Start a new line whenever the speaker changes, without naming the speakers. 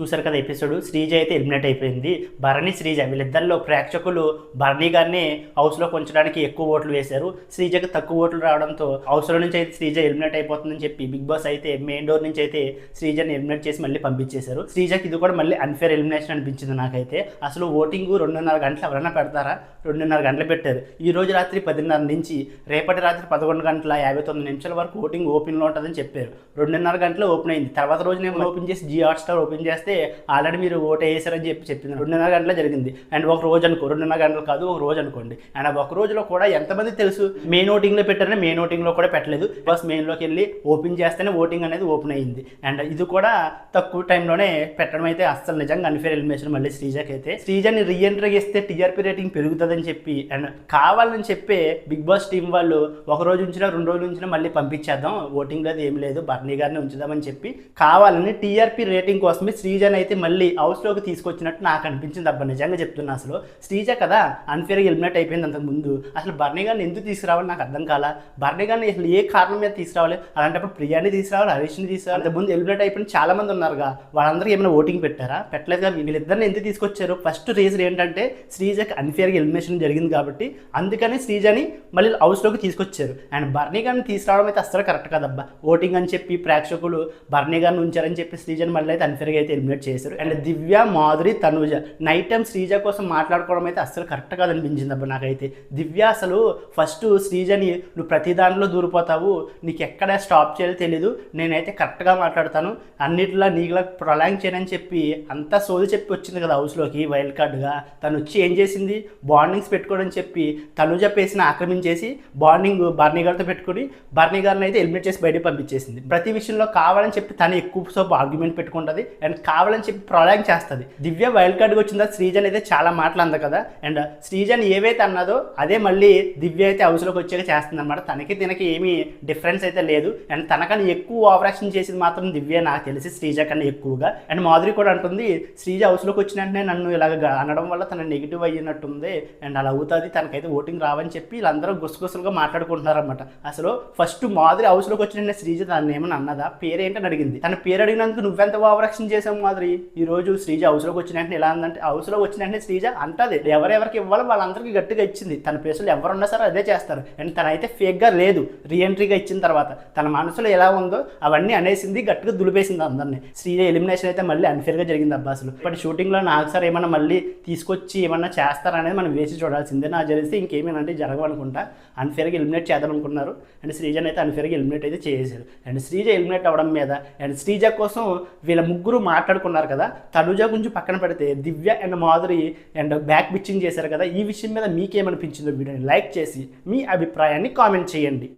చూసారు కదా ఎపిసోడ్. శ్రీజ అయితే ఎలిమినేట్ అయిపోయింది. భరణి, శ్రీజ వీళ్ళిద్దరిలో ప్రేక్షకులు భరణి గారిని హౌస్లోకి ఉంచడానికి ఎక్కువ ఓట్లు వేశారు. శ్రీజకి తక్కువ ఓట్లు రావడంతో హౌస్లో నుంచి అయితే శ్రీజ ఎలిమినేట్ అయిపోతుందని చెప్పి బిగ్ బాస్ అయితే మెయిన్ డోర్ నుంచి అయితే శ్రీజని ఎలిమినేట్ చేసి మళ్ళీ పంపించేశారు. శ్రీజకి ఇది కూడా మళ్ళీ అన్ఫేర్ ఎలిమినేషన్ అనిపించింది నాకైతే. అసలు ఓటింగ్ 2:30 గంటలు ఎవరైనా పెడతారా? 2:30 గంటలు పెట్టారు. ఈ రోజు రాత్రి 10:30 నుంచి రేపటి రాత్రి 11:59 వరకు ఓటింగ్ ఓపెన్లో ఉంటుందని చెప్పారు. 2:30 గంటలు ఓపెన్ అయింది. తర్వాత రోజు నేను ఓపెన్ చేసి జియో హాట్‌స్టార్ ఓపెన్ చేస్తే ఆల్రెడీ మీరు ఓటు వేసారని చెప్పింది. 2:30 గంటలే జరిగింది. అండ్ ఒక రోజు అనుకో, 2:30 గంటలు కాదు, ఒక రోజు అనుకోండి. అండ్ ఒక రోజులో కూడా ఎంతమంది తెలుసు మెయిన్ ఓటింగ్లో పెట్టారని మెయిన్ ఓటింగ్లో కూడా పెట్టలేదు. బస్ మెయిన్లోకి వెళ్ళి ఓపెన్ చేస్తేనే ఓటింగ్ అనేది ఓపెన్ అయ్యింది. అండ్ ఇది కూడా తక్కువ టైంలోనే పెట్టడం అయితే అస్సలు నిజంగా అన్ఫేర్ ఎలిమినేషన్. మళ్ళీ శ్రీజకి అయితే శ్రీజని రీఎంట్రీ ఇస్తే టీఆర్పీ రేటింగ్ పెరుగుతుందని చెప్పి అండ్ కావాలని చెప్పే బిగ్ బాస్ టీం వాళ్ళు ఒక రోజు ఉంచినా 2 రోజులు ఉంచినా మళ్ళీ పంపించేద్దాం, ఓటింగ్ లేదు ఏం లేదు, భరణి గారిని ఉంచుదామని చెప్పి కావాలని టీఆర్పీ రేటింగ్ కోసమే శ్రీజని అయితే మళ్ళీ హౌస్లోకి తీసుకొచ్చినట్టు నాకు అనిపించింది. అబ్బా నిజంగా చెప్తున్నా. అసలు శ్రీజ కదా అన్ఫేర్గా ఎలిమినేట్ అయిపోయింది అంతకుముందు. అసలు భరణి గారిని ఎందుకు తీసుకురావాలి నాకు అర్థం కాలా. భరణి గారిని అసలు ఏ కారణం మీద తీసుకురావాలి? అలాంటప్పుడు ప్రియాని తీసుకురావాలి, హరీష్ని తీసుకురావాలి. అంతకుముందు ఎలిమినేట్ అయిపోయిన చాలా మంది ఉన్నారుగా, వాళ్ళందరికీ ఏమైనా ఓటింగ్ పెట్టారా? పెట్టలేదుగా. వీళ్ళిద్దరిని ఎందుకు తీసుకొచ్చారు? ఫస్ట్ రీజన్ ఏంటంటే శ్రీజకి అన్ఫేర్గా ఎలిమినేషన్ జరిగింది కాబట్టి అందుకని శ్రీజని మళ్ళీ హౌస్లోకి తీసుకొచ్చారు. అండ్ భరణి గారిని తీసుకురావడం అయితే అస్సలు కరెక్ట్ కాదబ్బా. ఓటింగ్ అని చెప్పి ప్రేక్షకులు భరణి గారిని ఉంచారని చెప్పి శ్రీజని మళ్ళీ అయితే అన్ఫేర్గా అయితే ఎలిమినేట్ చేశారు. And Divya, Madhuri, Tanuja night time Sreeja కోసం మాట్లాడుకోవడం అయితే అస్సలు కరెక్ట్ కాదనిపించింది అబ్బా నాకైతే. దివ్య అసలు ఫస్ట్ శ్రీజని నువ్వు ప్రతి దాంట్లో దూరిపోతావు, నీకు ఎక్కడ స్టాప్ చేయాలో తెలీదు, నేనైతే కరెక్ట్గా మాట్లాడతాను, అన్నిటిలా నీకులా ప్రొలాంగ్ చేయనని చెప్పి అంతా సోది చెప్పి వచ్చింది కదా హౌస్లోకి వైల్డ్ కార్డ్గా. తను వచ్చి ఏం చేసింది? బాండింగ్స్ పెట్టుకోవడం చెప్పి తనూజ పేసిన ఆక్రమించేసి బాండింగ్ భరణి గారితో పెట్టుకుని భరణి గారిని అయితే ఎలిమినేట్ చేసి బయటకు పంపించేసింది. ప్రతి విషయంలో కావాలని చెప్పి తను ఎక్కువ సేపు ఆర్గ్యుమెంట్ పెట్టుకుంటుంది అండ్ కావాలని చెప్పి ప్రొలాంగ్ చేస్తుంది. దివ్య వైల్డ్ కార్డ్గా వచ్చిందా శ్రీజన్ అయితే చాలా మాటలు అంది కదా. అండ్ శ్రీజన్ ఏవైతే అన్నదో అదే మళ్ళీ దివ్య అయితే హౌస్లోకి వచ్చాక చేస్తుంది అనమాట. తనకి ఏమీ డిఫరెన్స్ అయితే లేదు. అండ్ తనకన్నా ఎక్కువ ఓవరాక్షన్ చేసింది మాత్రం దివ్య నాకు తెలిసి శ్రీజ కన్నా ఎక్కువగా. అండ్ మాధురి కూడా అంటుంది శ్రీజ హౌస్లోకి వచ్చిన వెంటనే నన్ను ఇలాగ అనడం వల్ల తన నెగిటివ్ అయ్యినట్టుంది అండ్ అలా అవుతుంది, తనకైతే ఓటింగ్ రావని చెప్పి వీళ్ళందరూ గుసగుసలుగా మాట్లాడుకుంటున్నారన్నమాట. అసలు ఫస్ట్ మాధురి హౌస్లోకి వచ్చిన శ్రీజ తను ఏమని అన్నదా? పేరు ఏంటని అడిగింది. తన పేరు అడిగినందుకు నువ్వెంత ఓవరాక్షన్ చేసావు మాధురి? ఈ రోజు శ్రీజ హౌస్లోకి వచ్చిన వెంటనే ఎలా ఉందంటే, హౌస్లోకి వచ్చిన వెంటనే శ్రీజ అంటది ఎవరెవరికి ఇవ్వాలో వాళ్ళందరికీ గట్టిగా ఇచ్చింది. తన ప్లేస్లో ఎవరున్నా సరే అదే చేస్తారు. అండ్ తనైతే ఫేక్గా లేదు. రీఎంట్రీగా ఇచ్చిన తర్వాత తన మనసులో ఎలా ఉందో అవన్నీ అనేసింది, గట్టిగా దులిపేసింది అందరినీ. శ్రీజ ఎలిమినేషన్ అయితే మళ్ళీ అన్ఫేర్గా జరిగింది అబ్బా. అసలు ఇప్పటి షూటింగ్లో నాకు సార్ ఏమన్నా మళ్ళీ తీసుకొచ్చి ఏమన్నా చేస్తారనేది మనం వేసి చూడాల్సిందే. నాకు జరిగితే ఇంకేమేనంటే జరగవనుకుంటా. అన్ఫేర్గా ఎలిమినేట్ చేద్దాం అనుకున్నారు అండ్ శ్రీజని అయితే అన్ఫేర్గా ఎలిమినేట్ అయితే చేశారు. అండ్ శ్రీజ ఎలిమినేట్ అవ్వడం మీద అండ్ శ్రీజ కోసం వీళ్ళ ముగ్గురు మాట్లాడుకున్నారు కదా. తనుజ గురించి పక్కన పెడితే Divya and Madhuri and back pitching చేశారు కదా. ఈ విషయం మీద మీకేమనిపించిందో వీడియోని లైక్ చేసి మీ అభిప్రాయాన్ని కామెంట్ చేయండి.